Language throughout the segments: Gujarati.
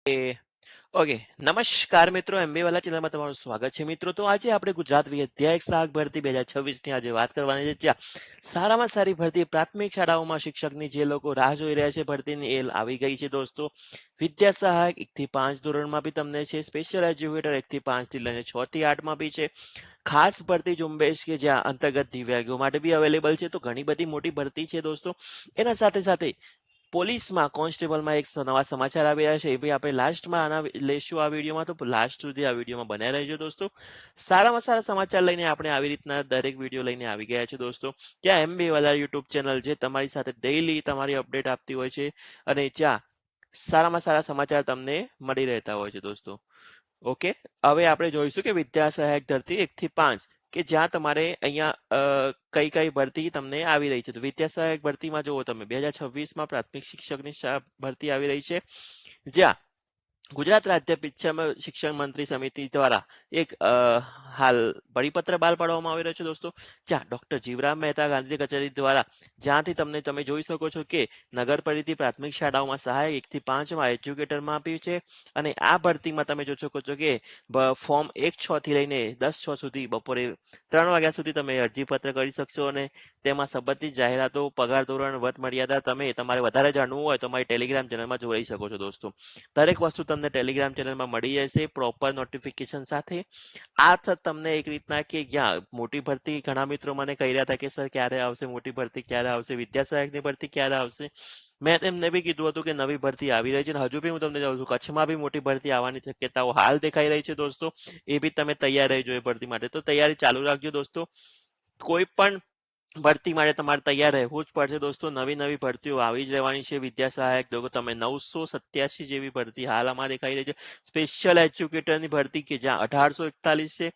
એ ઓકે, નમસ્કાર મિત્રો, એમબી વાલા ચેનલમાં તમારું સ્વાગત છે મિત્રો. તો આજે આપણે ગુજરાત વિદ્યાયક સહાયક ભરતી 2026 ની આજે વાત કરવાની છે, જ્યાં સારામાં સારી ભરતી પ્રાથમિક શાળાઓમાં શિક્ષકની જે લોકો રાહ જોઈ રહ્યા છે ભરતીની, એ આવી ગઈ છે દોસ્તો. વિદ્યા સહાયક 1 થી 5 ધોરણમાં બી તમને છે, સ્પેશિયલ એજ્યુકેટર 1 થી 5 થી લઈને 6 થી 8 માં બી છે, ખાસ ભરતી ઝુંબેશ કે જ્યાં અંતર્ગત દિવ્યાંગો માટે બી અવેલેબલ છે. તો ઘણી બધી મોટી ભરતી છે દોસ્તો. એના સાથે સાથે પોલીસમાં કોન્સ્ટેબલમાં એક નવા સમાચાર આવી રહ્યા છે, એ બી આપણે લાસ્ટમાં લેશું આ વિડીયોમાં. તો લાસ્ટ સુધી આ વિડીયોમાં બનાવી રહેજો દોસ્તો. સારામાં સારા સમાચાર લઈને આપણે આવી રીતના દરેક વિડીયો લઈને આવી ગયા છે દોસ્તો. ત્યાં એમબી વાલા યુટ્યુબ ચેનલ જે તમારી સાથે ડેઈલી તમારી અપડેટ આપતી હોય છે, અને જ્યાં સારામાં સારા સમાચાર તમને મળી રહેતા હોય છે દોસ્તો. ઓકે, હવે આપણે જોઈશું કે વિદ્યા સહાયક ધરતી 1 થી 5 કે જ્યાં તમારે અહીંયા કઈ કઈ ભરતી તમને આવી રહી છે. તો વિદ્યા સહાયક ભરતીમાં જુઓ તમે 2026માં પ્રાથમિક શિક્ષકની ભરતી આવી રહી છે, જ્યાં ગુજરાત રાજ્ય શિક્ષણ મંત્રી સમિતિ દ્વારા એક હાલ પરિપત્ર બહાર પાડવામાં આવી રહ્યો છે દોસ્તો, જ્યાં ડોક્ટર જીવરામ મહેતા ગાંધી કચેરી દ્વારા, જ્યાંથી તમે જોઈ શકો છો કે નગર પરિધિ પ્રાથમિક શાળાઓમાં સહાયક 1 થી 5 માં એજ્યુકેટરમાં આપ્યું છે. અને આ ભરતીમાં તમે જોઈ શકો છો કે ફોર્મ 1/6 થી લઈને 10/6 સુધી બપોરે 3 વાગ્યા સુધી તમે અરજીપત્ર કરી શકશો. અને તેમાં સંબંધિત જાહેરાતો, પગાર ધોરણ, વટ મર્યાદા તમે તમારે વધારે જાણવું હોય તો મારી ટેલિગ્રામ ચેનલમાં જોડાઈ શકો છો દોસ્તો. દરેક વસ્તુ તમને ટેલિગ્રામ ચેનલમાં મળી જશે પ્રોપર નોટિફિકેશન સાથે. આ તમને એક રીતના કે જ્યાં મોટી ભરતી, ઘણા મિત્રો મને કહી રહ્યા હતા કે સર ક્યારે આવશે મોટી ભરતી, ક્યારે આવશે વિદ્યા સહાયકની ભરતી, ક્યારે આવશે. મેં એમને બી કીધું હતું કે નવી ભરતી આવી રહી છે, અને હજુ બી હું તમને જાઉં છું, કચ્છમાં બી મોટી ભરતી આવવાની શક્યતાઓ હાલ દેખાઈ રહી છે દોસ્તો. એ બી તમે તૈયાર રહેજો એ ભરતી માટે. તો તૈયારી ચાલુ રાખજો દોસ્તો. કોઈ પણ ભરતી માટે તમારે તૈયાર રહેવું જ પડશે દોસ્તો. નવી નવી ભરતીઓ આવી જ રહેવાની છે. વિદ્યા સહાયક જો તમે 987 જેવી ભરતી હાલ આમાં દેખાઈ રહી છે. સ્પેશિયલ એજ્યુકેટરની ભરતી કે જ્યાં 1841 છે,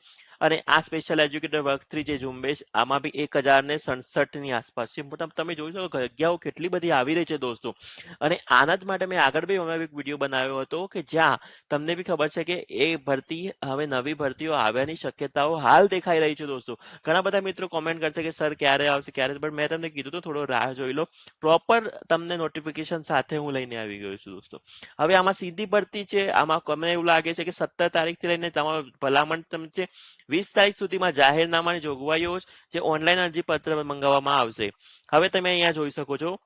અને આ સ્પેશિયલ એજ્યુકેટર વર્ગ 3 જે ઝુંબેશ, આમાં બી 1067 ની આસપાસ છે. તમે જોઈ શકો જગ્યાઓ કેટલી બધી આવી રહી છે દોસ્તો. અને આના જ માટે મેં આગળ બી એક વિડીયો બનાવ્યો હતો કે જ્યાં તમને બી ખબર છે કે એ ભરતી, હવે નવી ભરતીઓ આવ્યાની શક્યતાઓ હાલ દેખાઈ રહી છે દોસ્તો. ઘણા બધા મિત્રો કોમેન્ટ કરશે કે સર ક્યારે આવશે, ક્યારે, પણ મેં તમને કીધું તો થોડો રાહ જોઈ લો. પ્રોપર તમને નોટિફિકેશન સાથે હું લઈને આવી ગયો છું દોસ્તો. હવે આમાં સીધી ભરતી છે. આમાં મને એવું લાગે છે કે 17 તારીખથી લઈને તમારું ભલામણ તમે છે 20 તારીખ સુધીમાં જાહેરનામાની જોગવાઈઓ જે ઓનલાઈન અરજીપત્ર મંગાવવામાં આવશે. હવે તમે અહીંયા જોઈ શકો છો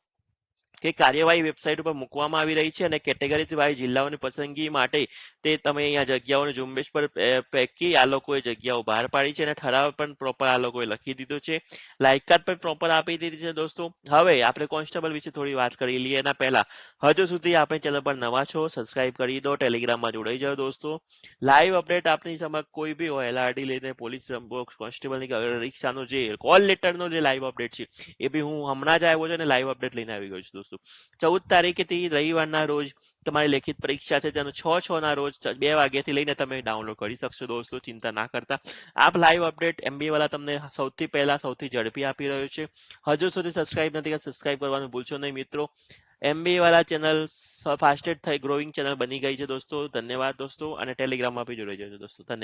કે કાર્યવાહી વેબસાઇટ ઉપર મૂકવામાં આવી રહી છે, અને કેટેગરી વાઇઝ જિલ્લાઓની પસંદગી માટે તે તમે અહીંયા જગ્યાઓની ઝુંબેશ પર પૈકી આ લોકોએ જગ્યાઓ બહાર પાડી છે, અને ઠરાવ પણ પ્રોપર આ લોકોએ લખી દીધો છે. લાયકાત પણ પ્રોપર આપી દીધી છે દોસ્તો. હવે આપણે કોન્સ્ટેબલ વિશે થોડી વાત કરી લઈએ. એના પહેલા હજુ સુધી આપણે ચેનલ પર નવા છો, સબસ્ક્રાઇબ કરી દો, ટેલિગ્રામમાં જોડાઈ જાઓ દોસ્તો. લાઈવ અપડેટ આપની સમક્ષ કોઈ બી હોય, એલઆરડી લઈને પોલીસ કોન્સ્ટેબલની રિક્ષાનો જે કોલ લેટરનો જે લાઈવ અપડેટ છે, એ બી હું હમણાં જ આવ્યો છું અને લાઈવ અપડેટ લઈને આવી ગયો છું દોસ્તો. 14 તારીખેથી રવિવારના રોજ તમારી લેખિત પરીક્ષા છે, તેનો 6/6 ના રોજ 2 વાગ્યાથી લઈને તમે ડાઉનલોડ કરી શકશો દોસ્તો. ચિંતા ના કરતા. આપ લાઈવ અપડેટ એમબી વાળા તમને સૌથી પહેલા, સૌથી ઝડપી આપી રહ્યો છે. હજુ સુધી સબસ્ક્રાઇબ નથી કર્યા, સબસ્ક્રાઇબ કરવાનું ભૂલશો નહીં મિત્રો. એમબી વાળા ચેનલ ફાસ્ટેસ્ટ થઈ ગ્રોઈંગ ચેનલ બની ગઈ છે દોસ્તો. ધન્યવાદ દોસ્તો. અને ટેલિગ્રામમાં બી જોડાઈ જજો દોસ્તો. ધન્યવાદ.